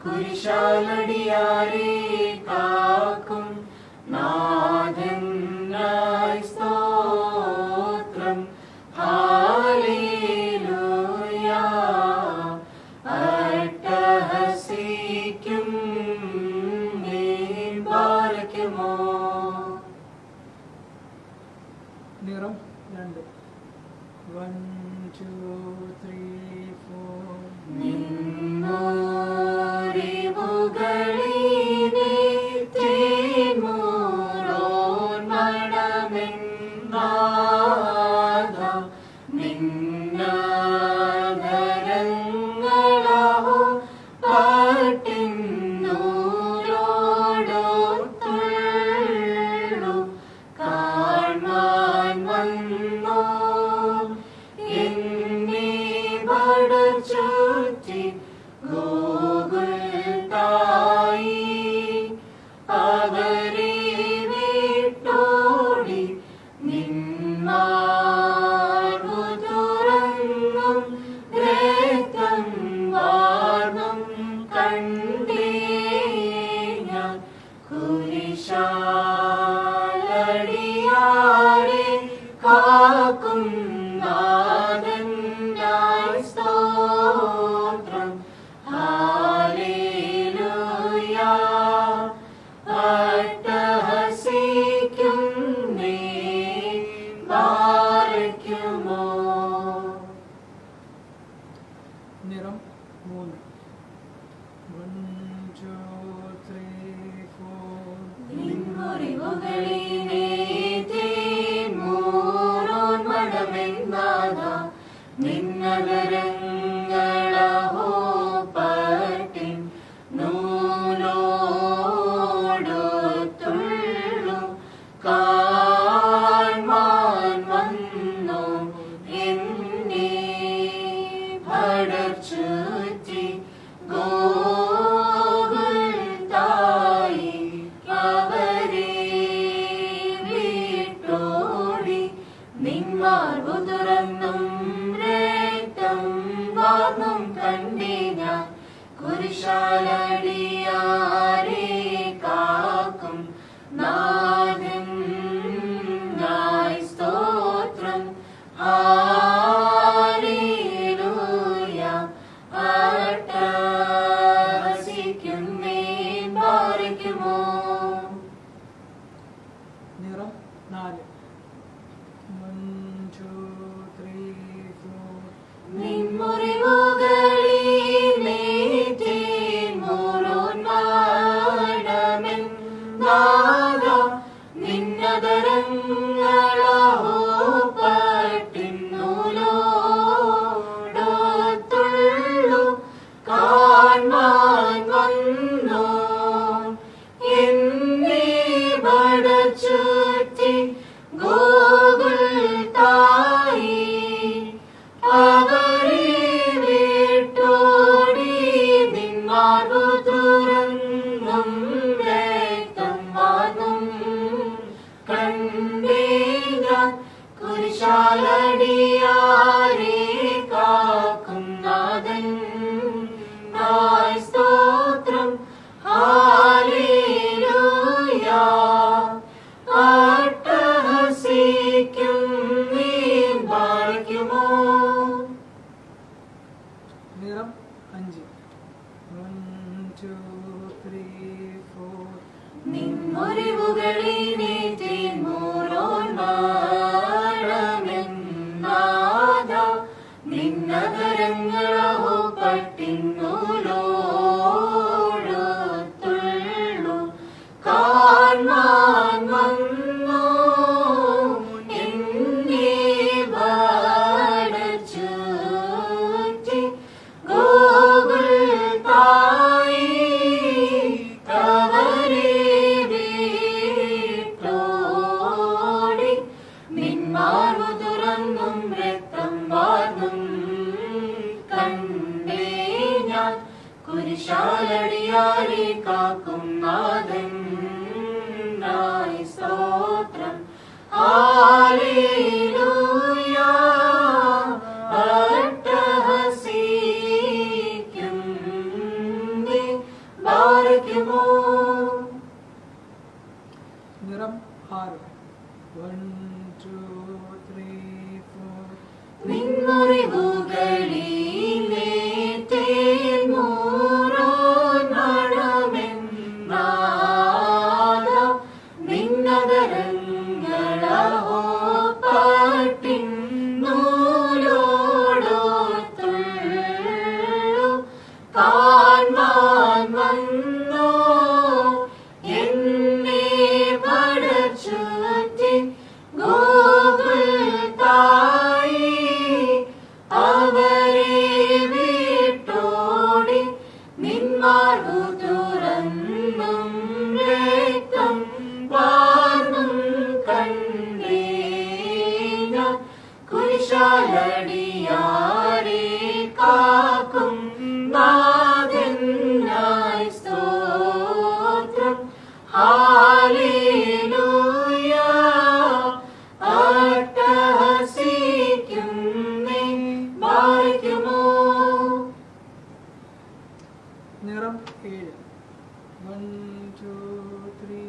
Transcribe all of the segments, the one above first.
കുരിശാലടിയാരെ കാക്കും നാഥനായി സ്തോത്രം. ഹല്ലേലൂയ. അട്ടഹസിക്കും പാലിക്കുമോ. നിറം 2 1 2 3 4. നിന്നോരിവുകളിനെ തേന്മൂറോൻ മണമെന്നാഥ നിന്നതരങ്ങളാഹോ പട്ടിന്നൂരോടൊത്തുള്ളു കാൺമാൻ വന്നോ എന്നെ പടച്ചുറ്റി ഗോകുൽത്തായി അവരെ വിട്ടോടി നിന്മാർവു തുറന്നും രക്തം വാർന്നും കണ്ടേ ഞാൻ കുരിശാലടിയാരെ കാക്കും നാഥനായി സ്തോത്രം. ഹല്ലേലൂയ. അട്ടഹസിക്കും നീ പാലിക്കുമോ. നിറം 3 1 2 3 4. നിൻമുറിവുകളിനെ തേന്മൂറോൻ മണമെന്നാഥ നിന്നതരങ്ങളഹോ പട്ടിൻ നൂലോടൊത്തുള്ളു കാൺമാൻ വന്നോ എന്നെ പടച്ചുറ്റി ഗോകുൽത്തായി അവരെ വിട്ടോടി നിന്മാർവു തുറന്നും രക്തം വാർന്നും കണ്ടേ ഞാൻ കുരിശാലടിയാരെ കാക്കും നാഥനായി സ്തോത്രം. ഹല്ലേലൂയ. അട്ടഹസിക്കും നീ പാലിക്കുമോ. നിറം 4 1 2 3 4. നിൻമുറിവുകളിനെ തേന്മൂറോൻ മണമെന്നാഥ നിന്നതരങ്ങളഹോ പട്ടിന്നൂലോടൊത്തുള്ളു കാൺമാൻ വന്നോ എന്നെ പടച്ചുറ്റി ഗോകുൽത്തായി അവരെ വിട്ടോടി നിന്മാർവു തുറന്നും രക്തം വാർന്നും കണ്ടേ ഞാൻ കുരിശാലടിയാരെ കാക്കും നാഥനായി സ്തോത്രം. ഹല്ലേലൂയ. അട്ടഹസിക്കും നീ പാലിക്കുമോ. നിറം 5 1 2 3 4. നിൻമുറിവുകളിനെ തേന്മൂറോൻ മണമെന്നാഥ നിന്നതരങ്ങളഹോ പട്ടിന്നൂലോടൊത്തുള്ളു കാൺമാൻ വന്നോ എന്നെ പടച്ചുറ്റി ഗോകുൽത്തായി അവരെ വിട്ടോടി നിന്മാർവു തുറന്നും രക്തം വാർന്നും കണ്ടേ ഞാൻ കുരിശാലടിയാരെ കാക്കും നാഥനായി സ്തോത്രം. ഹല്ലേലൂയ. അട്ടഹസിക്കും നീ പാലിക്കുമോ? നിറം 6. 1 2 3 4. നിൻമുറിവുകളിലേറ്റേൽ മൂറോൻ മണമെന്നാദ നിന്നതരങ്ങളഹോ പട്ടിൻ നൂലോടോത്തുള്ളു കാൺമാൻ വന്നോ എന്നെ പടച്ചുറ്റി ഗോകുൽത്തായി അവരെ വിട്ടോടി നിന്മാർഗു തുറന്നും രക്തം വാർന്നും കണ്ടേ ഞാൻ കുരിശാലടിയാരെ കാക്കും നാഥനായി സ്തോത്രം. ഹല്ലേലൂയ. അട്ടഹസിക്കും നീ പാലിക്കുമോ? നിറം 7. 1 2 3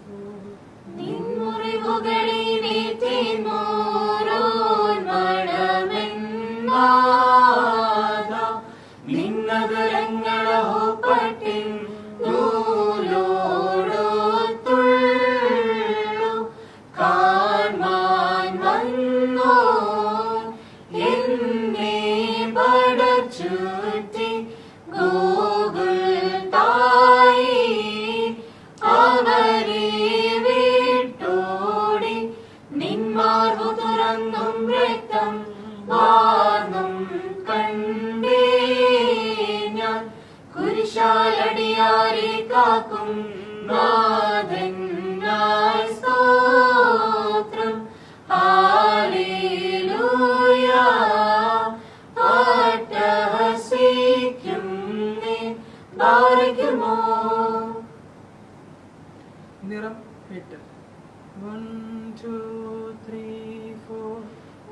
4. നിൻമുറിവുകളിലേറ്റേൻ മൂറോൻ മണമെന്നാദ നിന്നതരങ്ങളഹോ പട്ടിൻ നൂലോടോത്തുള്ളു കാൺമാൻ വന്നോ എന്നെ പടച്ചുറ്റി ഗോകുൽത്തായി അവരെ വിട്ടോടി നിന്മാർഗു തുറന്നും രക്തം വാർന്നും കണ്ടേ ഞാൻ കുരിശാലടിയാരെ കാക്കും നാഥനായി സ്തോത്രം. ഹല്ലേലൂയ. അട്ടഹസിക്കും നീ പാലിക്കുമോ? നിറം 8. 1 2 3 4.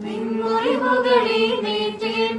നിൻമുറിവുകളിലേറ്റേൽ